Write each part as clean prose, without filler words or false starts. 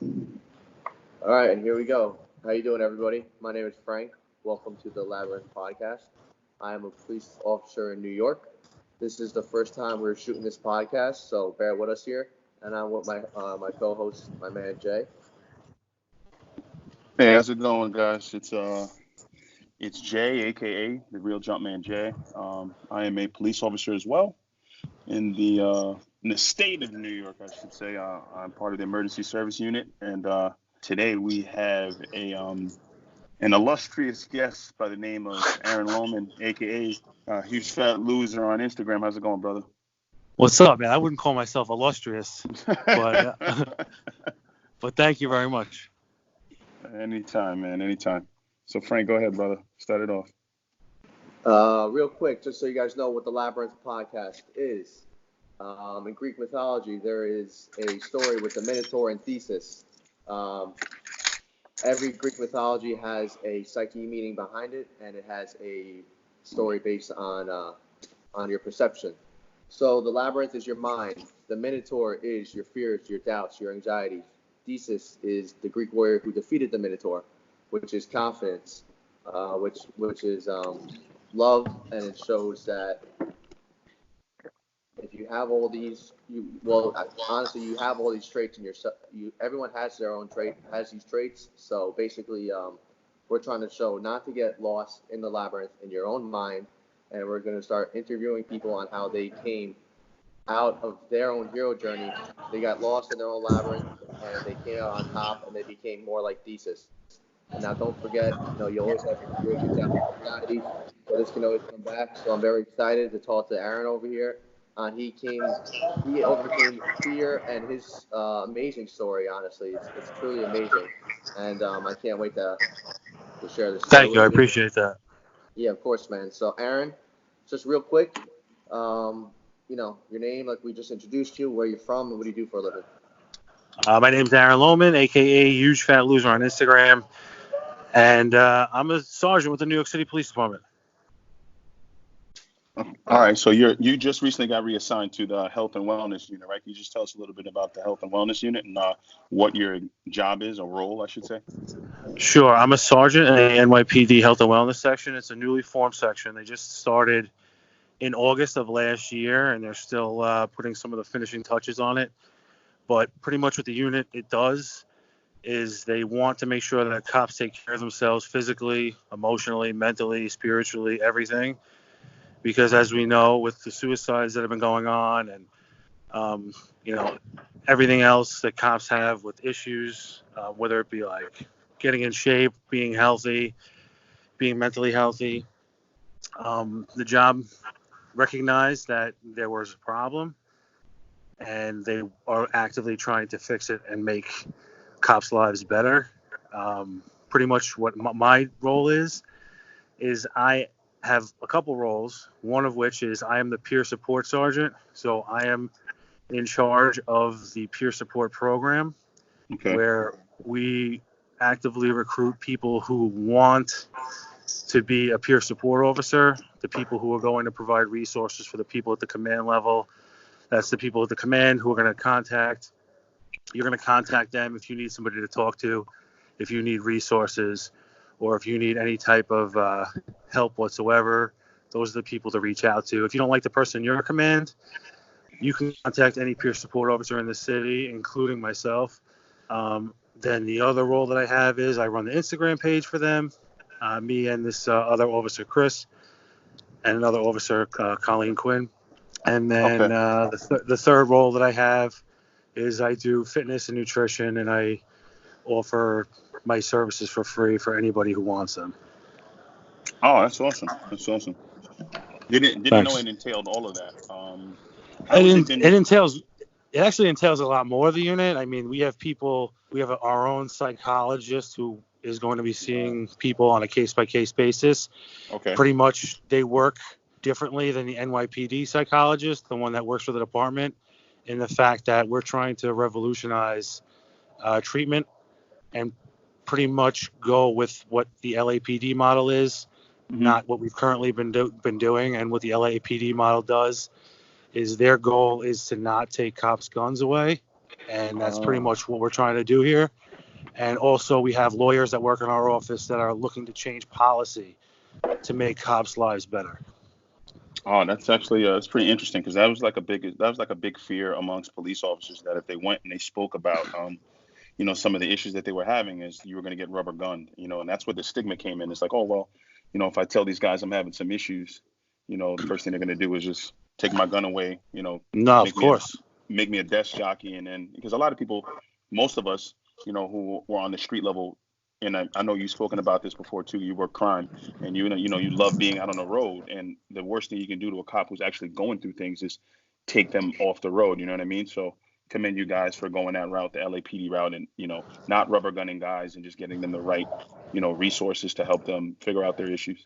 All right, and here we go. How you doing, everybody? My name is Frank. Welcome to the Labyrinth podcast. I am a police officer in New York. This is the first time we're shooting this podcast, so bear with us here. And I'm with my co-host, my man Jay. Hey, how's it going, guys? It's Jay, aka the real Jumpman Jay. I am a police officer as well in the state of New York, I should say. I'm part of the emergency service unit, and today we have an illustrious guest by the name of Aaron Lohman, aka HugeFatLoser on Instagram. How's it going, brother? What's up, man? I wouldn't call myself illustrious, but but thank you very much. Anytime, man. Anytime. So, Frank, go ahead, brother. Start it off. Real quick, just so you guys know what the Labyrinth podcast is. In Greek mythology, there is a story with the Minotaur and Theseus. Every Greek mythology has a psyche meaning behind it, and it has a story based on your perception. So the labyrinth is your mind. The Minotaur is your fears, your doubts, your anxieties. Theseus is the Greek warrior who defeated the Minotaur, which is confidence, which is love, and it shows that if you have all these, honestly, you have all these traits in yourself. Everyone has their own has these traits. So basically, we're trying to show not to get lost in the labyrinth in your own mind, and we're going to start interviewing people on how they came out of their own hero journey. They got lost in their own labyrinth, and they came out on top, and they became more like Theseus. And now, don't forget, you always have your fears, your doubts, anxieties, so this can always come back. So I'm very excited to talk to Aaron over here. He overcame fear, and his amazing story. Honestly, it's truly amazing, and I can't wait to share this story. Thank you. I appreciate that. Yeah, of course, man. So, Aaron, just real quick, your name, like we just introduced you, where you're from, and what do you do for a living? My name's Aaron Lohman, aka HugeFatLoser on Instagram, and I'm a sergeant with the New York City Police Department. All right, so you just recently got reassigned to the health and wellness unit, right? Can you just tell us a little bit about the health and wellness unit and what your job is, or role, I should say? Sure. I'm a sergeant in the NYPD health and wellness section. It's a newly formed section. They just started in August of last year, and they're still putting some of the finishing touches on it. But pretty much what the unit it does is they want to make sure that cops take care of themselves physically, emotionally, mentally, spiritually, everything. Because as we know, with the suicides that have been going on and, everything else that cops have with issues, whether it be like getting in shape, being healthy, being mentally healthy, the job recognized that there was a problem and they are actively trying to fix it and make cops' lives better. Pretty much what my role is I have a couple roles, one of which is I am the peer support sergeant. So I am in charge of the peer support program, where we actively recruit people who want to be a peer support officer, the people who are going to provide resources for the people at the command level. That's the people at the command who are going to contact. You're going to contact them if you need somebody to talk to, if you need resources, or if you need any type of help whatsoever. Those are the people to reach out to. If you don't like the person in your command, you can contact any peer support officer in the city, including myself. Then the other role that I have is I run the Instagram page for them, me and this other officer, Chris, and another officer, Colleen Quinn. And then the third role that I have is I do fitness and nutrition, and I offer my services for free for anybody who wants them. Oh, that's awesome. That's awesome. Didn't know it entailed all of that. It actually entails a lot more of the unit. I mean, we have our own psychologist who is going to be seeing people on a case-by-case basis. Okay. Pretty much they work differently than the NYPD psychologist, the one that works for the department, in the fact that we're trying to revolutionize treatment and pretty much go with what the LAPD model is, not what we've currently been doing. And what the LAPD model does is their goal is to not take cops' guns away. And that's pretty much what we're trying to do here. And also we have lawyers that work in our office that are looking to change policy to make cops' lives better. Oh, that's actually it's pretty interesting because that was like a big fear amongst police officers that if they went and they spoke about some of the issues that they were having is you were going to get rubber gunned, and that's where the stigma came in. It's like, oh well, if I tell these guys I'm having some issues, the first thing they're going to do is just take my gun away, No, of course. Make me a desk jockey, and then because a lot of people, most of us, who were on the street level, and I know you've spoken about this before too. You work crime, and you love being out on the road, and the worst thing you can do to a cop who's actually going through things is take them off the road. You know what I mean? So commend you guys for going that route, the LAPD route, and not rubber gunning guys and just getting them the right resources to help them figure out their issues.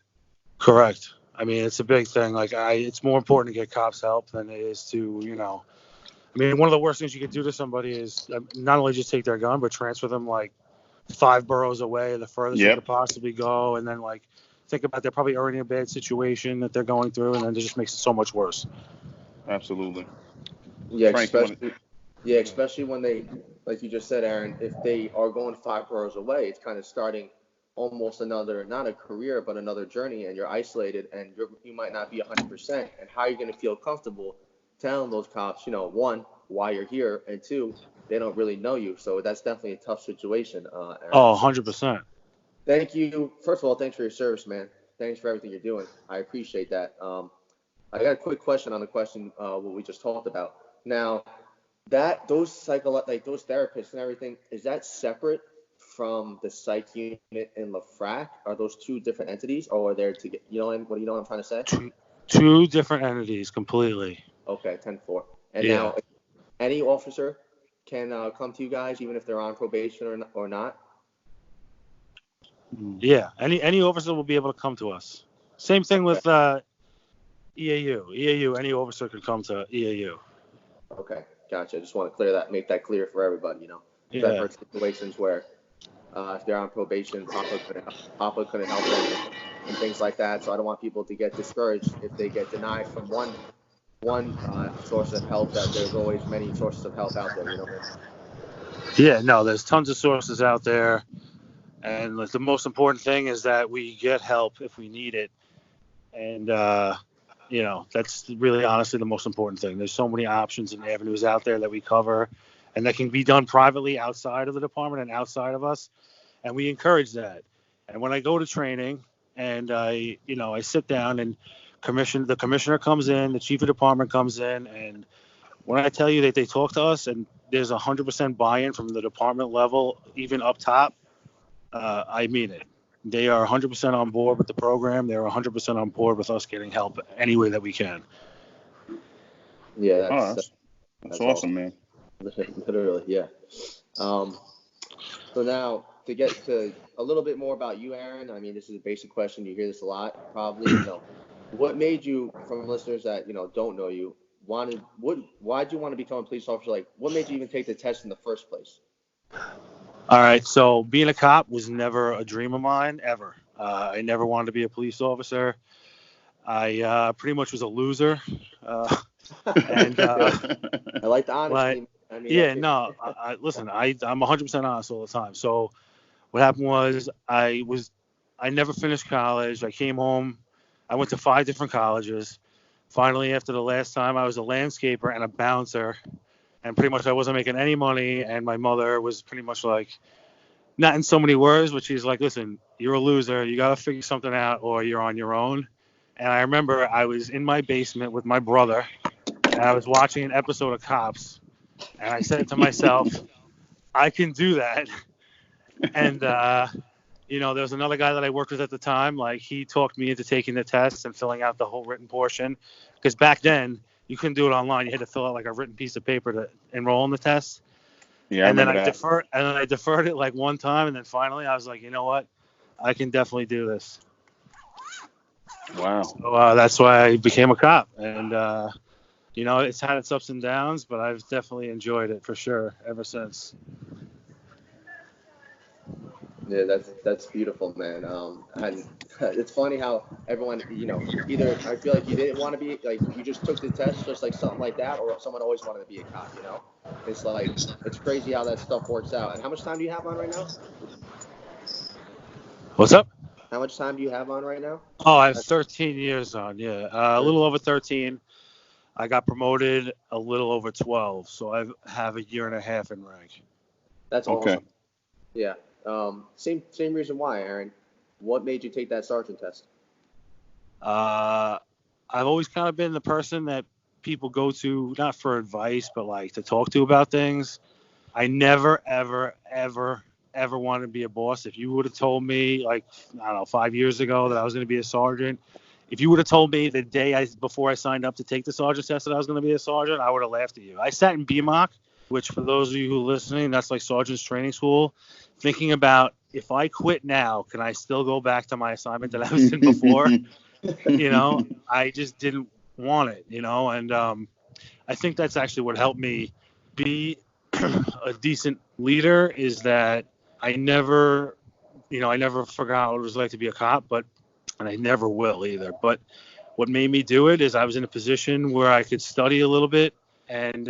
Correct. I mean, it's a big thing. Like it's more important to get cops help than it is to I mean, one of the worst things you could do to somebody is not only just take their gun, but transfer them like 5 boroughs away, the furthest they could possibly go, and then like think about they're probably already in a bad situation that they're going through, and then it just makes it so much worse. Absolutely. Yeah, Frank, especially when they, like you just said, Aaron, if they are going 5 boroughs away, it's kind of starting almost another, not a career, but another journey, and you're isolated, and you might not be 100%, and how are you going to feel comfortable telling those cops, one, why you're here, and 2, they don't really know you. So that's definitely a tough situation. Aaron. Oh, 100%. Thank you. First of all, thanks for your service, man. Thanks for everything you're doing. I appreciate that. I got a quick question on the question what we just talked about. Now, those therapists and everything, is that separate from the psych unit in LaFrac? Are those 2 different entities, or are there together? You know what I'm trying to say? Two different entities completely. Okay, 10-4. And now, any officer can come to you guys, even if they're on probation or not? Yeah, any officer will be able to come to us. Same thing with EAU. EAU, any officer can come to EAU. Okay, gotcha. Just want to make that clear for everybody, Yeah. I've heard situations where if they're on probation, Papa couldn't help them and things like that. So I don't want people to get discouraged if they get denied from one source of help, that there's always many sources of help out there, Yeah, no, there's tons of sources out there, and the most important thing is that we get help if we need it, and that's really honestly the most important thing. There's so many options and avenues out there that we cover, and that can be done privately outside of the department and outside of us, and we encourage that. And when I go to training and I sit down and the commissioner comes in, the chief of department comes in, and when I tell you that they talk to us and there's 100% buy-in from the department level, even up top, I mean it. They are 100% on board with the program. They're 100% on board with us getting help any way that we can. Yeah, that's awesome, man. Literally, yeah. So now to get to a little bit more about you, Aaron. I mean, this is a basic question. You hear this a lot, probably. What made you, from listeners that don't know you, why'd you want to become a police officer? Like, what made you even take the test in the first place? All right, so being a cop was never a dream of mine, ever. I never wanted to be a police officer. I pretty much was a loser. And I like the honesty. Listen, I'm 100% honest all the time. So what happened was I never finished college. I came home. I went to 5 different colleges. Finally, after the last time, I was a landscaper and a bouncer, and pretty much I wasn't making any money. And my mother was pretty much like, not in so many words, but she's like, listen, you're a loser. You got to figure something out or you're on your own. And I remember I was in my basement with my brother, and I was watching an episode of Cops, and I said to myself, I can do that. And, there was another guy that I worked with at the time. Like, he talked me into taking the test and filling out the whole written portion. Because back then, you couldn't do it online. You had to fill out like a written piece of paper to enroll in the test. Yeah, and then I deferred it like one time. And then finally, I was like, you know what? I can definitely do this. Wow. So that's why I became a cop. And, it's had its ups and downs, but I've definitely enjoyed it for sure ever since. Yeah, that's beautiful, man. And it's funny how everyone, either I feel like you didn't want to be, like you just took the test, just like something like that, or someone always wanted to be a cop, It's like, it's crazy how that stuff works out. And how much time do you have on right now? What's up? How much time do you have on right now? Oh, I have 13 years on. Yeah, a little over 13. I got promoted a little over 12, so I have a year and a half in rank. That's Okay. awesome. Yeah. Same reason why, Aaron. What made you take that sergeant test? I've always kind of been the person that people go to, not for advice, but like to talk to about things. I never, ever, ever, ever wanted to be a boss. If you would have told me, like, I don't know, 5 years ago that I was going to be a sergeant, if you would have told me the day before I signed up to take the sergeant test that I was going to be a sergeant, I would have laughed at you. I sat in BMOC, which for those of you who are listening, that's like sergeant's training school, thinking about if I quit now, can I still go back to my assignment that I was in before? I just didn't want it, and I think that's actually what helped me be a decent leader is that I never forgot what it was like to be a cop, and I never will either. But what made me do it is I was in a position where I could study a little bit, and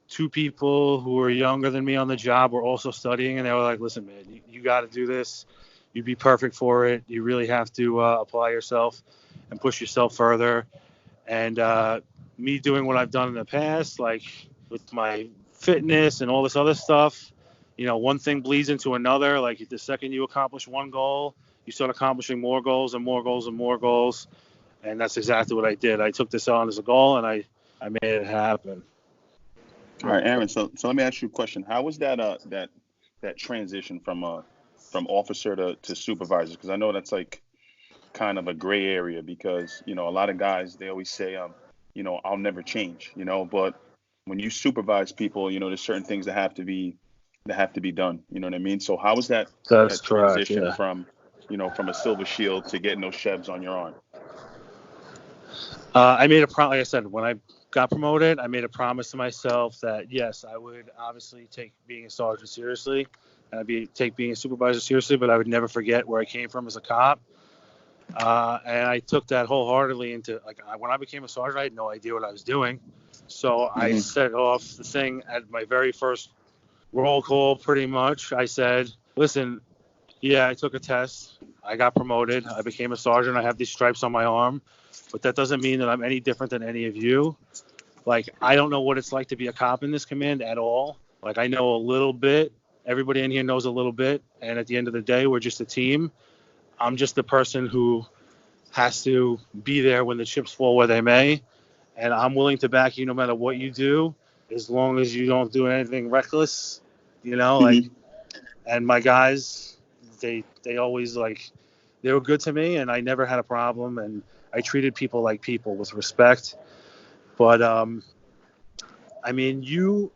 two people who were younger than me on the job were also studying, and they were like, listen, man, you got to do this. You'd be perfect for it. You really have to apply yourself and push yourself further. And me doing what I've done in the past, like with my fitness and all this other stuff, one thing bleeds into another. Like the second you accomplish one goal, you start accomplishing more goals and more goals and more goals. And that's exactly what I did. I took this on as a goal, and I made it happen. All right, Aaron. So let me ask you a question. How was that that transition from officer to supervisor? Because I know that's like kind of a gray area because a lot of guys, they always say I'll never change, but when you supervise people, there's certain things that have to be done, you know what I mean? So how was that That's transition correct, from from a silver shield to getting those chevs on your arm? I made a promise. Like I said, when I got promoted, I made a promise to myself that yes, I would obviously take being a sergeant seriously, and take being a supervisor seriously, but I would never forget where I came from as a cop. And I took that wholeheartedly into, like, when I became a sergeant, I had no idea what I was doing. So I set off the thing at my very first roll call, pretty much. I said, listen, yeah, I took a test. I got promoted. I became a sergeant. I have these stripes on my arm. But that doesn't mean that I'm any different than any of you. Like, I don't know what it's like to be a cop in this command at all. Like, I know a little bit. Everybody in here knows a little bit. And at the end of the day, we're just a team. I'm just the person who has to be there when the chips fall where they may. And I'm willing to back you no matter what you do, as long as you don't do anything reckless, and my guys, they always, like, they were good to me, and I never had a problem, and I treated people like people with respect. But, I mean, you,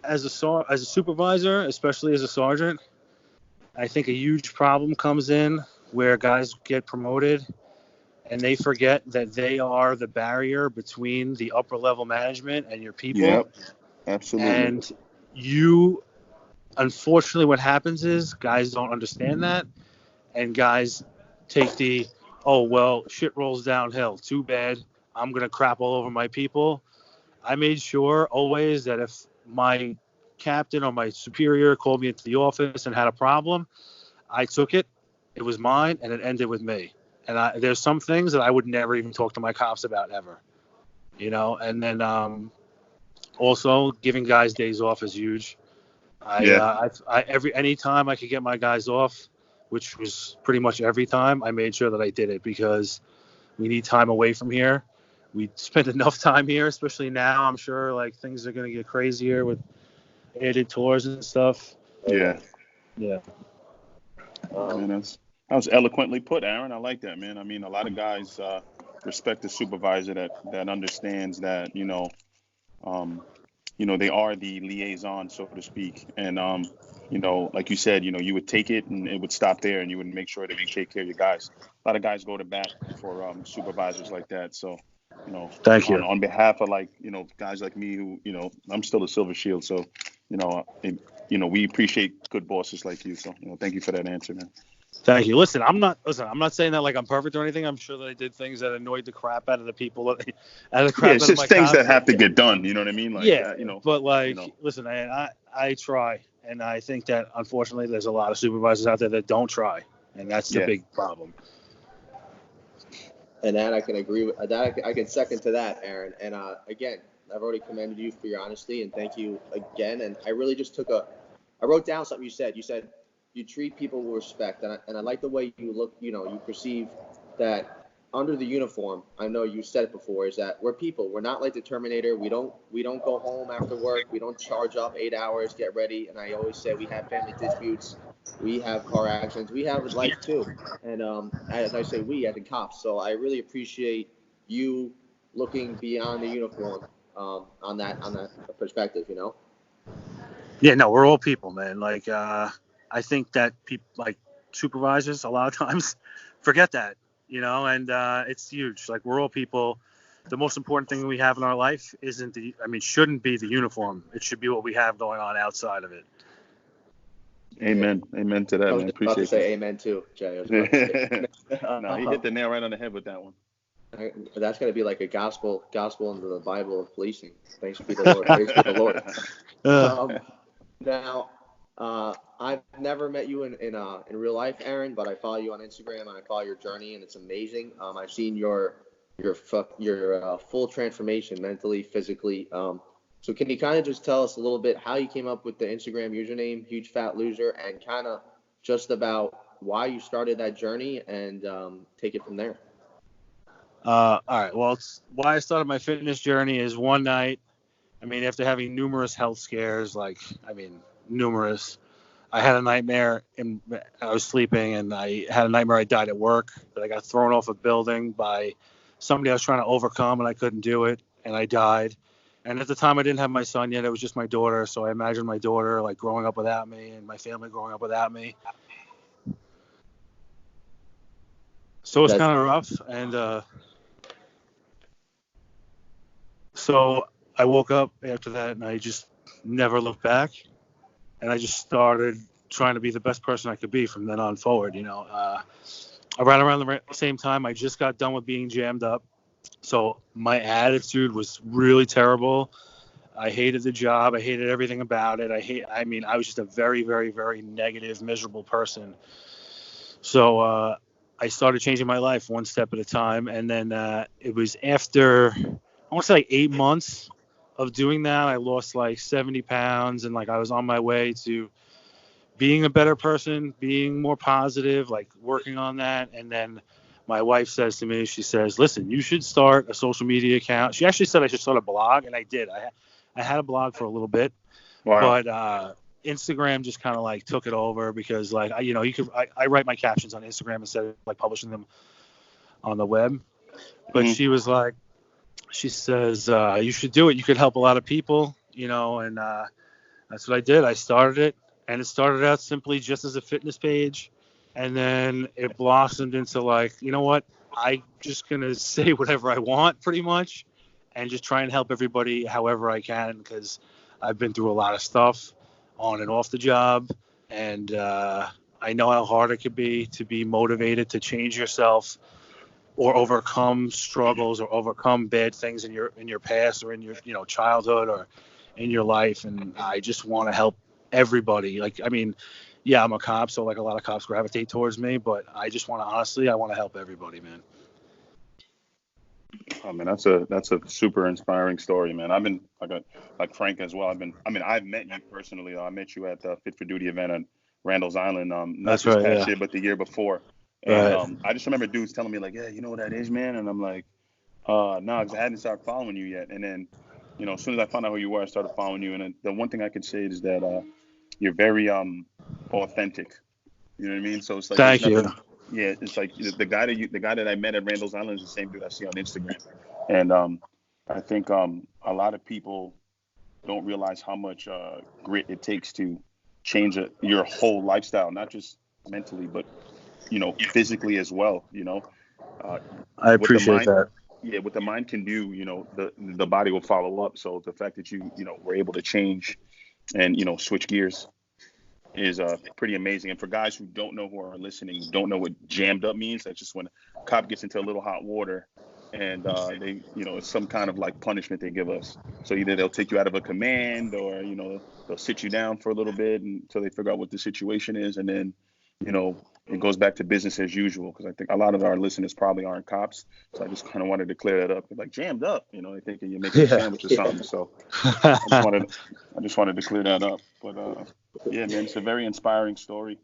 as a supervisor, especially as a sergeant, I think a huge problem comes in where guys get promoted and they forget that they are the barrier between the upper level management and your people. Yep, absolutely. And you, unfortunately, what happens is guys don't understand that, and guys take oh, well, shit rolls downhill. Too bad. I'm going to crap all over my people. I made sure always that if my captain or my superior called me into the office and had a problem, I took it. It was mine, and it ended with me. And there's some things that I would never even talk to my cops about ever, And then also giving guys days off is huge. Any time I could get my guys off, which was pretty much every time, I made sure that I did it because we need time away from here. We spend enough time here, especially now. I'm sure like things are going to get crazier with added tours and stuff. Yeah. Yeah. That was eloquently put, Aaron. I like that, man. I mean, a lot of guys respect the supervisor that understands that, they are the liaison, so to speak. And, like you said, you would take it and it would stop there and you would make sure that you take care of your guys. A lot of guys go to bat for supervisors like that. So, Thank you. On behalf of guys like me who, I'm still a Silver Shield. So, we appreciate good bosses like you. So, thank you for that answer, man. Thank you. Listen, I'm not saying that like I'm perfect or anything. I'm sure that I did things that annoyed the crap out of the people, out of the Yeah, crap it's out of just my things that cops. have to get done. You know what I mean? Like, Yeah, you know, but you like, know. listen, man, I try, and I think that unfortunately there's a lot of supervisors out there that don't try, and that's the Yeah. big problem. And that I can agree with. That I can second to that, Aaron. And again, I've already commended you for your honesty, and thank you again. And I really just I wrote down something you said. You said you treat people with respect, and I like the way you look. You know, you perceive that under the uniform. I know you said it before. Is that we're people. We're not like the Terminator. We don't go home after work. We don't charge up 8 hours, get ready. And I always say we have family disputes. We have car accidents. We have life too. And as I say, we as in cops. So I really appreciate you looking beyond the uniform on that perspective. You know. Yeah, no, we're all people, man. Like, I think that people like supervisors a lot of times forget that, and it's huge. Like, we're all people. The most important thing we have in our life shouldn't be the uniform. It should be what we have going on outside of it. Amen. Amen to that, I was man. just about to Appreciate say amen too, Jay. I was about to say. No, he hit the nail right on the head with that one. That's going to be like a gospel into the Bible of policing. Thanks be the Lord. Praise be the Lord. Now, I've never met you in real life, Aaron, but I follow you on Instagram and I follow your journey, and it's amazing. I've seen your full transformation mentally, physically. So can you kind of just tell us a little bit how you came up with the Instagram username HugeFatLoser, and kind of just about why you started that journey, and take it from there. All right. Well, why I started my fitness journey is one night. After having numerous health scares, numerous, I had a nightmare, and I was sleeping, and I had a nightmare I died at work, that I got thrown off a building by somebody I was trying to overcome, and I couldn't do it, and I died. And at the time, I didn't have my son yet. It was just my daughter. So I imagined my daughter like growing up without me, and my family growing up without me. So it's kind of rough. And so I woke up after that, and I just never looked back. And I just started trying to be the best person I could be from then on forward. Around the same time, I just got done with being jammed up. So my attitude was really terrible. I hated the job. I hated everything about it. I was just a very, very, very negative, miserable person. So I started changing my life one step at a time. And then it was after, I want to say like 8 months of doing that, I lost like 70 pounds. And like I was on my way to being a better person, being more positive, like working on that. And then my wife says to me, she says, listen, you should start a social media account. She actually said I should start a blog, and I did. I had a blog for a little bit, Wow. but Instagram just kind of like took it over, because like, I write my captions on Instagram instead of like publishing them on the web. But she was like, she says, you should do it. You could help a lot of people, and that's what I did. I started it, and it started out simply just as a fitness page. And then it blossomed into like, you know what? I'm just going to say whatever I want pretty much, and just try and help everybody however I can, because I've been through a lot of stuff on and off the job. And I know how hard it could be to be motivated to change yourself or overcome struggles or overcome bad things in your past or in your childhood or in your life. And I just want to help everybody. Like, yeah, I'm a cop, so like a lot of cops gravitate towards me, but I just want to, I want to help everybody, man. Oh man, that's a super inspiring story, man. I've been like Frank as well. I've met you personally. I met you at the Fit for Duty event on Randall's Island. Not That's this right, past yeah. year, but the year before. And Right. I just remember dudes telling me like, yeah, you know what that is, man. And I'm like, no, because I hadn't started following you yet. And then, as soon as I found out who you were, I started following you. And then the one thing I could say is that you're very authentic. You know what I mean? So it's like, Thank you. Yeah, it's like the guy that I met at Randall's Island is the same dude I see on Instagram. And I think a lot of people don't realize how much grit it takes to change your whole lifestyle, not just mentally, but physically as well. I appreciate that. Yeah, what the mind can do, the body will follow up. So the fact that you were able to change and switch gears. is pretty amazing. And for guys who don't know, who are listening, who don't know what jammed up means, that's just when a cop gets into a little hot water, and they, it's some kind of like punishment they give us. So either they'll take you out of a command, or they'll sit you down for a little bit until they figure out what the situation is, and then it goes back to business as usual. Because I think a lot of our listeners probably aren't cops, so I just kind of wanted to clear that up. They're like, jammed up, they thinking you're making a sandwich or something. So I just wanted to clear that up. But yeah, man, it's a very inspiring story.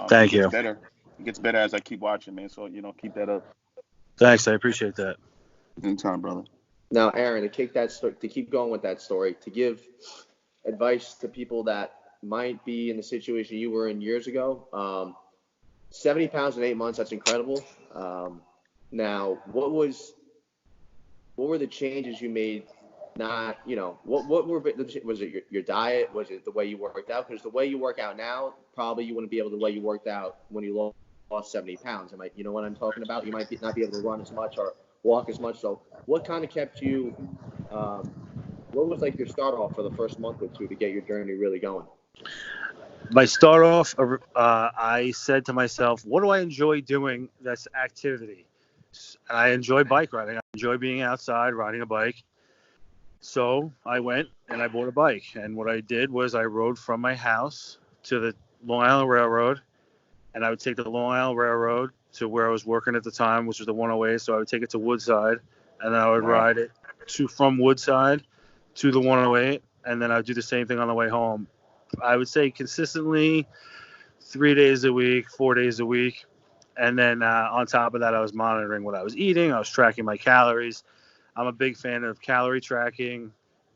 Thank you. It gets better as I keep watching, man. So keep that up. Thanks, I appreciate that. Anytime, brother. Now, Aaron, to keep going with that story, to give advice to people that might be in the situation you were in years ago. 70 pounds in 8 months, that's incredible. Now, what were the changes you made? Not, was it your diet? Was it the way you worked out? Because the way you work out now, probably you wouldn't be able to the way you worked out when you lost 70 pounds. You know what I'm talking about? You might not be able to run as much or walk as much. So what kind of kept you, what was like your start off for the first month or two to get your journey really going? My start off, I said to myself, what do I enjoy doing that's activity? And I enjoy bike riding. I enjoy being outside, riding a bike. So I went and I bought a bike. And what I did was I rode from my house to the Long Island Railroad. And I would take the Long Island Railroad to where I was working at the time, which was the 108. So I would take it to Woodside. And then I would ride it from Woodside to the 108. And then I would do the same thing on the way home. I would say consistently 3 days a week, 4 days a week. And then on top of that, I was monitoring what I was eating. I was tracking my calories. I'm a big fan of calorie tracking.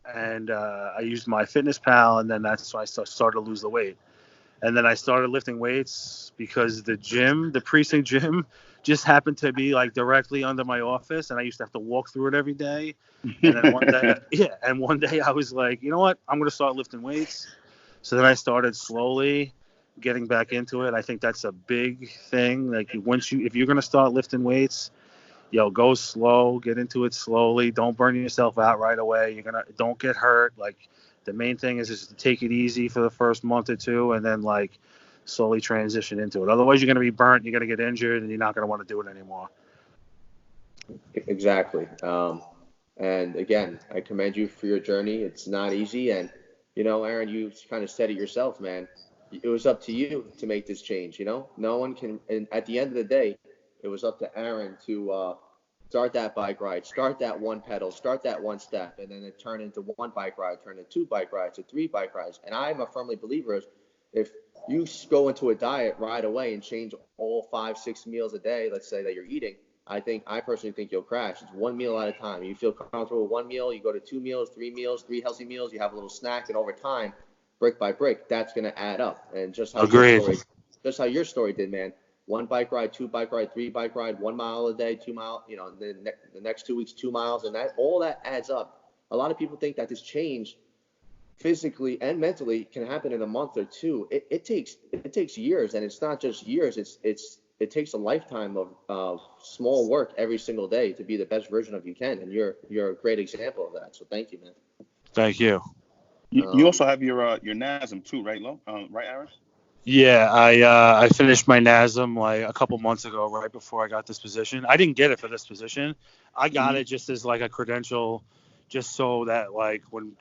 And I used MyFitnessPal. And then that's when I started to lose the weight. And then I started lifting weights because the precinct gym, just happened to be like directly under my office. And I used to have to walk through it every day. And then one day I was like, you know what? I'm going to start lifting weights. So then I started slowly getting back into it. I think that's a big thing. Like if you're going to start lifting weights, go slow, get into it slowly. Don't burn yourself out right away. Don't get hurt. Like the main thing is just to take it easy for the first month or two, and then like slowly transition into it. Otherwise you're going to be burnt. You're going to get injured, and you're not going to want to do it anymore. Exactly. And again, I commend you for your journey. It's not easy. And, Aaron, you kind of said it yourself, man. It was up to you to make this change, No one can. And at the end of the day, it was up to Aaron to start that bike ride, start that one pedal, start that one step, and then it turned into one bike ride, turned into 2 bike rides, to 3 bike rides. And I'm a firmly believer if you go into a diet right away and change all 5-6 meals a day, let's say that you're eating, I personally think you'll crash. It's 1 meal at a time. You feel comfortable with 1 meal, you go to 2 meals, 3 meals, 3 healthy meals, you have a little snack, and over time, brick by brick, that's going to add up. And just how your story did, man. 1 bike ride, 2 bike ride, 3 bike ride, 1 mile a day, 2 mile, the next 2 weeks, 2 miles, and all that adds up. A lot of people think that this change physically and mentally can happen in a month or two. It takes years, and it's not just years. It takes a lifetime of small work every single day to be the best version of you can, and you're a great example of that. So thank you, man. Thank you. You also have your NASM too, right, Lo? Right, Aaron? Yeah, I finished my NASM like a couple months ago, right before I got this position. I didn't get it for this position. I got it just as like a credential, just so that like when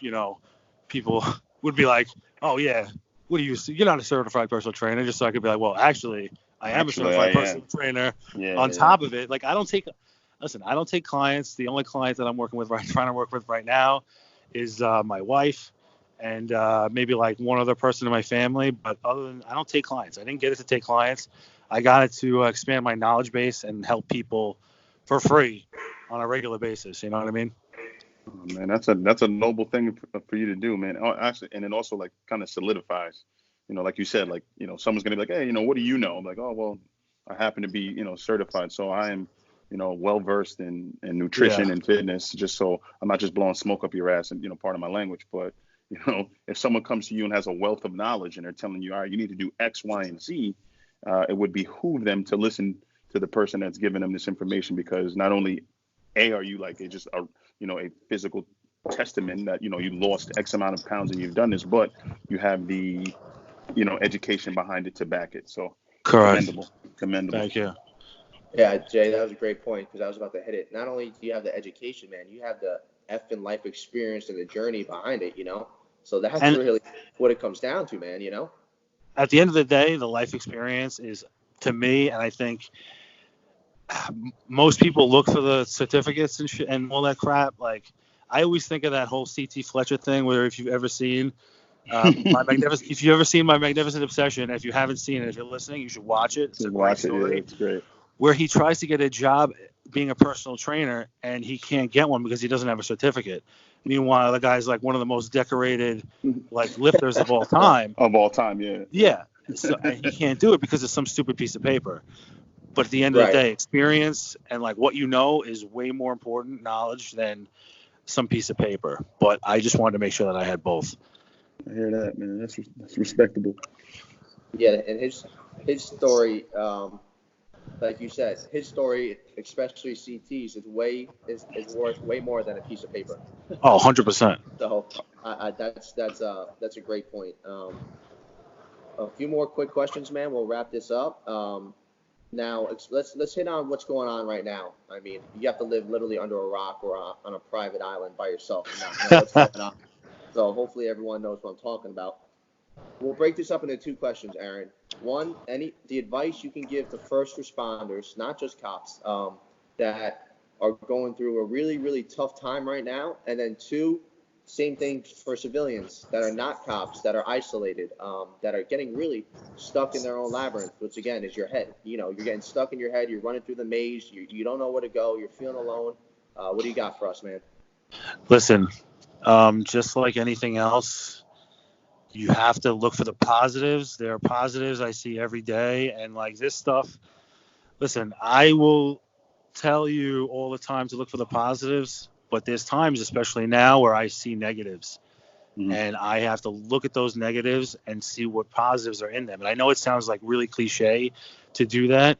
people would be like, oh yeah, what do you? You're not a certified personal trainer, just so I could be like, well, actually, I am a certified personal trainer. On top of it, like I don't take clients. The only client that I'm trying to work with right now is my wife and maybe like one other person in my family. But I don't take clients. I didn't get it to take clients. I got it to expand my knowledge base and help people for free on a regular basis. You know what I mean? Oh, man, that's a noble thing for you to do, man. Actually, and it also like kind of solidifies, like you said, like, someone's going to be like, hey, what do you know? I'm like, oh, well, I happen to be, certified. So I am, well-versed in nutrition and fitness, just so I'm not just blowing smoke up your ass and, part of my language. But, if someone comes to you and has a wealth of knowledge and they're telling you, all right, you need to do X, Y, and Z, it would behoove them to listen to the person that's giving them this information, because not only are you like a physical testament that, you lost X amount of pounds and you've done this, but you have the education behind it to back it. So Correct. commendable. Thank you. Yeah, Jay, that was a great point because I was about to hit it. Not only do you have the education, man, you have the effing life experience and the journey behind it, So that's And really what it comes down to, man. at the end of the day, the life experience is, to me, and I think most people look for the certificates and all that crap. Like, I always think of that whole C.T. Fletcher thing, where if you've ever seen if you've ever seen My Magnificent Obsession, if you haven't seen it, if you're listening, you should watch it. It's a great story. Yeah, it's great. Where he tries to get a job being a personal trainer and he can't get one because he doesn't have a certificate. Meanwhile, the guy's like one of the most decorated like lifters of all time. Of all time, yeah. Yeah. So, and he can't do it because of some stupid piece of paper. But at the end of the day, experience and like what you know is way more important knowledge than some piece of paper. But I just wanted to make sure that I had both. I hear that, man. That's respectable. Yeah, and his story, like you said, his story, especially CT's, is worth way more than a piece of paper. Oh, 100%. So that's a great point. A few more quick questions, man. We'll wrap this up. Now let's hit on what's going on right now. I mean, you have to live literally under a rock or on a private island by yourself and not know what's going on. So hopefully everyone knows what I'm talking about. We'll break this up into two questions, Aaron. One, the advice you can give to first responders, not just cops, that are going through a really, really tough time right now. And then two, same thing for civilians that are not cops, that are isolated, that are getting really stuck in their own labyrinth, which again is your head. You're getting stuck in your head. You're running through the maze. You don't know where to go. You're feeling alone. What do you got for us, man? Listen, just like anything else, you have to look for the positives. There are positives I see every day. And like this stuff, listen, I will tell you all the time to look for the positives, but there's times, especially now, where I see negatives. Mm-hmm. And I have to look at those negatives and see what positives are in them. And I know it sounds like really cliche to do that,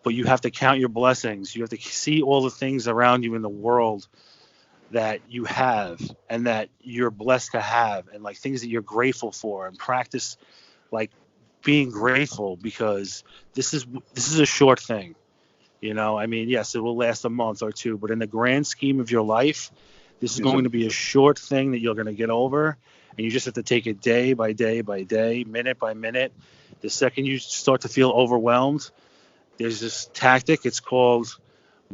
but you have to count your blessings. You have to see all the things around you in the world that you have and that you're blessed to have, and like things that you're grateful for, and practice like being grateful, because this is a short thing. I mean, yes, it will last a month or two, but in the grand scheme of your life, this is going to be a short thing that you're going to get over, and you just have to take it day by day by day, minute by minute. The second you start to feel overwhelmed, there's this tactic. It's called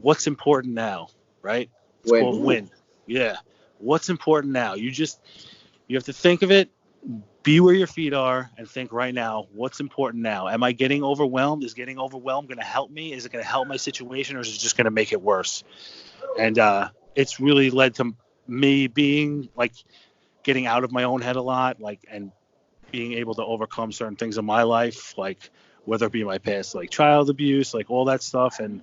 what's important now, right? It's called win. Yeah. What's important now? You have to think of it, be where your feet are, and think right now, what's important now? Am I getting overwhelmed? Is getting overwhelmed going to help me? Is it going to help my situation, or is it just going to make it worse? And it's really led to me being like getting out of my own head a lot, like, and being able to overcome certain things in my life, like whether it be my past, like child abuse, like all that stuff. And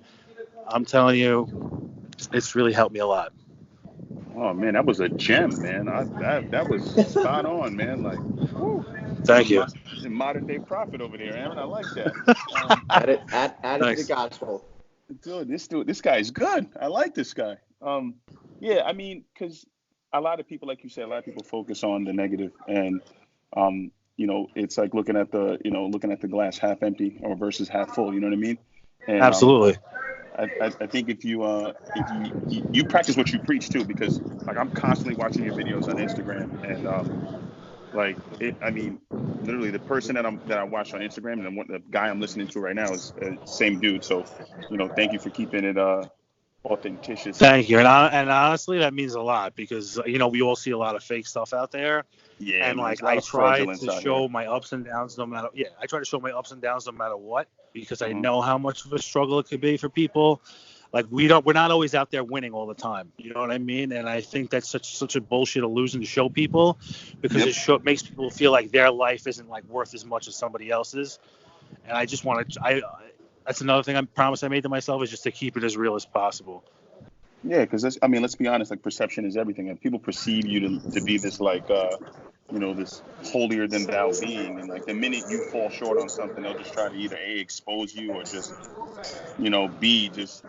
I'm telling you, it's really helped me a lot. Oh man, that was a gem, man. That was spot on, man. Like, whew. Thank you. Modern day prophet over there, Aaron. I like that. Add it to the gospel. Dude, this guy is good. I like this guy. Yeah, I mean, because a lot of people, like you said, a lot of people focus on the negative, and it's like looking at the glass half empty or versus half full. You know what I mean? And, absolutely. I think if you practice what you preach too, because like I'm constantly watching your videos on Instagram, and I mean, literally the person that I watch on Instagram and the guy I'm listening to right now is the same dude. So, thank you for keeping it authentic. Thank you, and honestly, that means a lot, because we all see a lot of fake stuff out there. Yeah, and like I try to show my ups and downs no matter. Yeah, I try to show my ups and downs no matter what, because I know how much of a struggle it could be for people. Like we're not always out there winning all the time. You know what I mean? And I think that's such a bullshit illusion to show people, because it makes people feel like their life isn't like worth as much as somebody else's. And I just want to. That's another thing I promise I made to myself, is just to keep it as real as possible. Yeah, because let's be honest. Like, perception is everything, and people perceive you to be this like this holier than thou being, and like the minute you fall short on something, they'll just try to either expose you or just B, just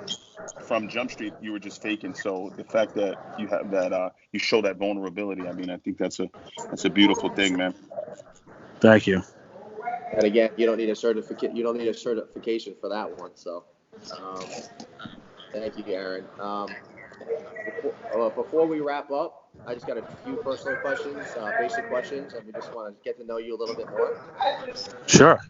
from Jump Street you were just faking. So the fact that you have that you show that vulnerability, I mean, I think that's a beautiful thing, man. Thank you. And again, you don't need a certificate. You don't need a certification for that one. So, thank you, Aaron. Before we wrap up, I just got a few personal questions, basic questions, and we just want to get to know you a little bit more. Sure.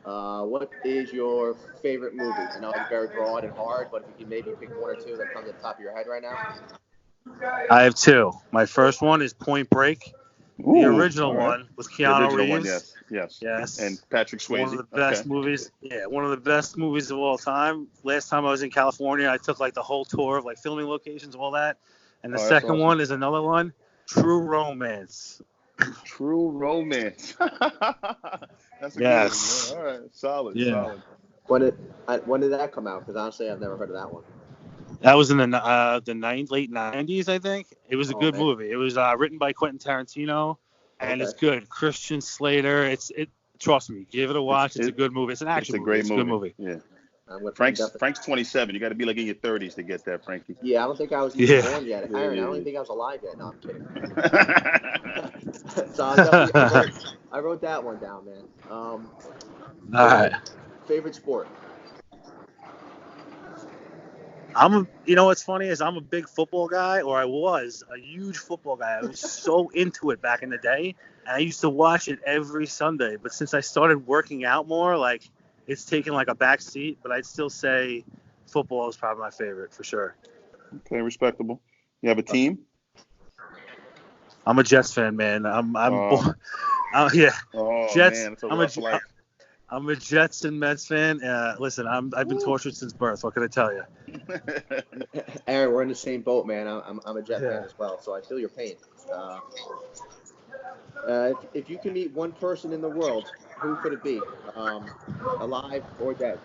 What is your favorite movie? I know it's very broad and hard, but if you can maybe pick one or two that come to the top of your head right now. I have two. My first one is Point Break. Ooh, the original right. one with Keanu Reeves. One, yes. Yes. And Patrick Swayze. One of the best movies. Yeah, one of the best movies of all time. Last time I was in California, I took like the whole tour of like filming locations, all that. And the second awesome. one is another one, True Romance. True Romance. That's a yes. good one. All right, solid, yeah. solid. When did that come out? Because honestly, I've never heard of that one. That was in the late 90s, I think. It was a good man. movie. It was written by Quentin Tarantino, and it's good. Christian Slater. Trust me, give it a watch. It's a good movie. It's an action movie. It's a great movie. Yeah. Frank's 27. You got to be like in your 30s to get that, Frankie. Yeah, I don't think I was even born yet. Aaron, I don't even think I was alive yet. No, I'm kidding. So I wrote that one down, man. All right. Favorite sport? You know what's funny is I'm a big football guy, or I was a huge football guy. I was so into it back in the day, and I used to watch it every Sunday. But since I started working out more, like it's taken like a back seat. But I'd still say football is probably my favorite for sure. Okay, respectable. You have a team? I'm a Jets fan, man. Yeah. Oh Jets. man, it's a rough life. I'm a Jets and Mets fan. Listen, I've been tortured since birth. What can I tell you? Aaron, we're in the same boat, man. I'm a Jet fan as well, so I feel your pain. If you can meet one person in the world, who could it be? Alive or dead?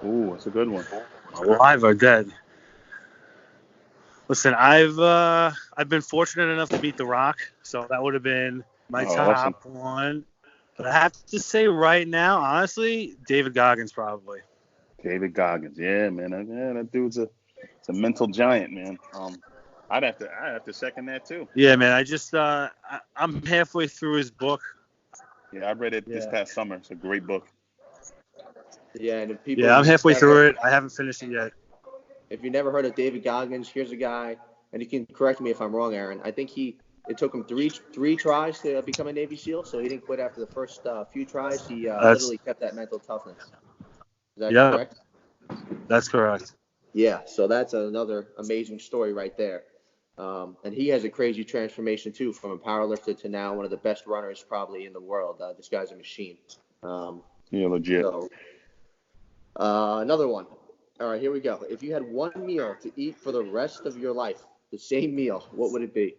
Ooh, that's a good one. Alive or dead? Listen, I've been fortunate enough to meet The Rock, so that would have been my top one. But I have to say right now, honestly, David Goggins probably. David Goggins, yeah, man. That dude's a mental giant, man. I'd have to second that too. Yeah, man. I'm halfway through his book. Yeah, I read it this past summer. It's a great book. Yeah, and if people. Yeah, I'm halfway through it. I haven't finished it yet. If you never heard of David Goggins, here's a guy, and you can correct me if I'm wrong, Aaron. I think it took him three tries to become a Navy SEAL, so he didn't quit after the first few tries. He literally kept that mental toughness. Is that correct? That's correct. Yeah, so that's another amazing story right there. And he has a crazy transformation, too, from a powerlifter to now one of the best runners probably in the world. This guy's a machine. Yeah, legit. So, another one. All right, here we go. If you had one meal to eat for the rest of your life, the same meal, what would it be?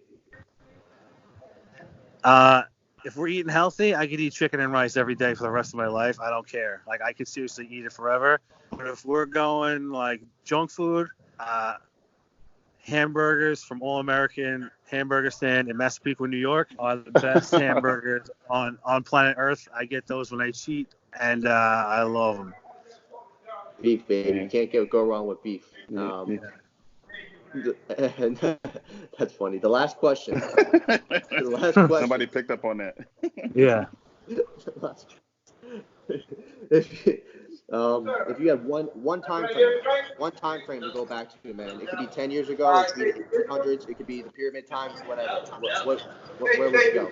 If we're eating healthy, I could eat chicken and rice every day for the rest of my life. I don't care. Like, I could seriously eat it forever. But if we're going, like, junk food, hamburgers from All American Hamburger Stand in Massapequa, New York are the best hamburgers on planet Earth. I get those when I cheat, and I love them. Beef, baby. You can't go wrong with beef. That's funny. The last question. Somebody picked up on that. Yeah. If you had one time frame to go back to, man, it could be 10 years ago, it could be the 1800s, it could be the pyramid times, whatever. Where would you go?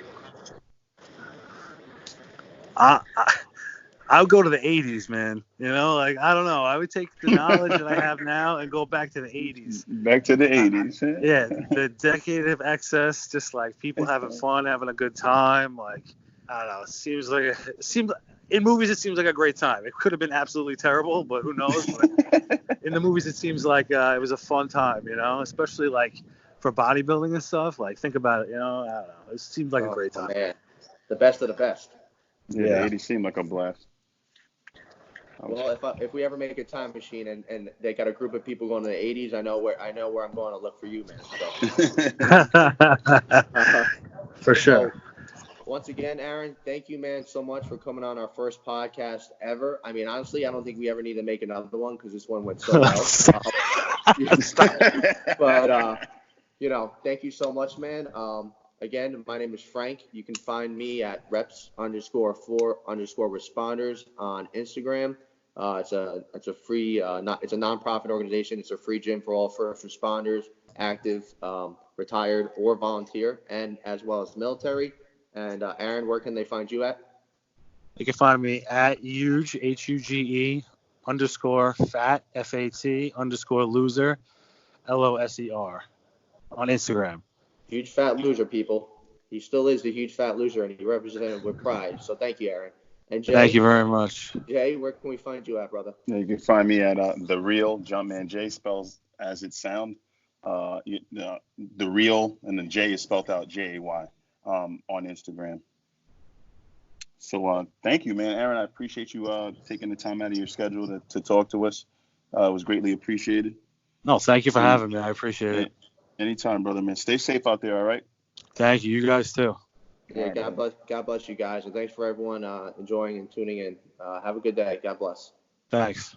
I would go to the 80s, man. You know, like, I don't know. I would take the knowledge that I have now and go back to the 80s. Back to the 80s. Yeah, the decade of excess, just like people having fun, having a good time. Like, I don't know. In movies, it seems like a great time. It could have been absolutely terrible, but who knows? But in the movies, it seems like it was a fun time, you know, especially like for bodybuilding and stuff. Like, think about it, you know. I don't know. It seemed like a great time. Man. The best of the best. Yeah, the 80s seemed like a blast. Well, if we ever make a time machine and they got a group of people going to the 80s, I know where I'm going to look for you, man. So. For sure. So, once again, Aaron, thank you, man, so much for coming on our first podcast ever. I mean, honestly, I don't think we ever need to make another one because this one went so well. But, thank you so much, man. Again, my name is Frank. You can find me at reps_4_responders on Instagram. It's a free it's a nonprofit organization. It's a free gym for all first responders, active, retired, or volunteer, and as well as military. And Aaron, where can they find you at? You can find me at HugeFat _loser LOSER on Instagram. Huge fat loser, people. He still is the huge fat loser, and he represented it with pride. So thank you, Aaron. And Thank you Jay, very much. where can we find you at, brother? Yeah, you can find me at the real Jumpman J, spells as it sounds. The real and the J is spelled out JAY on Instagram. So thank you, man, Aaron. I appreciate you taking the time out of your schedule to talk to us. It was greatly appreciated. No, thank you for having me. I appreciate it. Anytime, brother, man. Stay safe out there. All right. Thank you. You guys too. Yeah, God bless you guys, and thanks for everyone enjoying and tuning in. Have a good day. God bless. Thanks.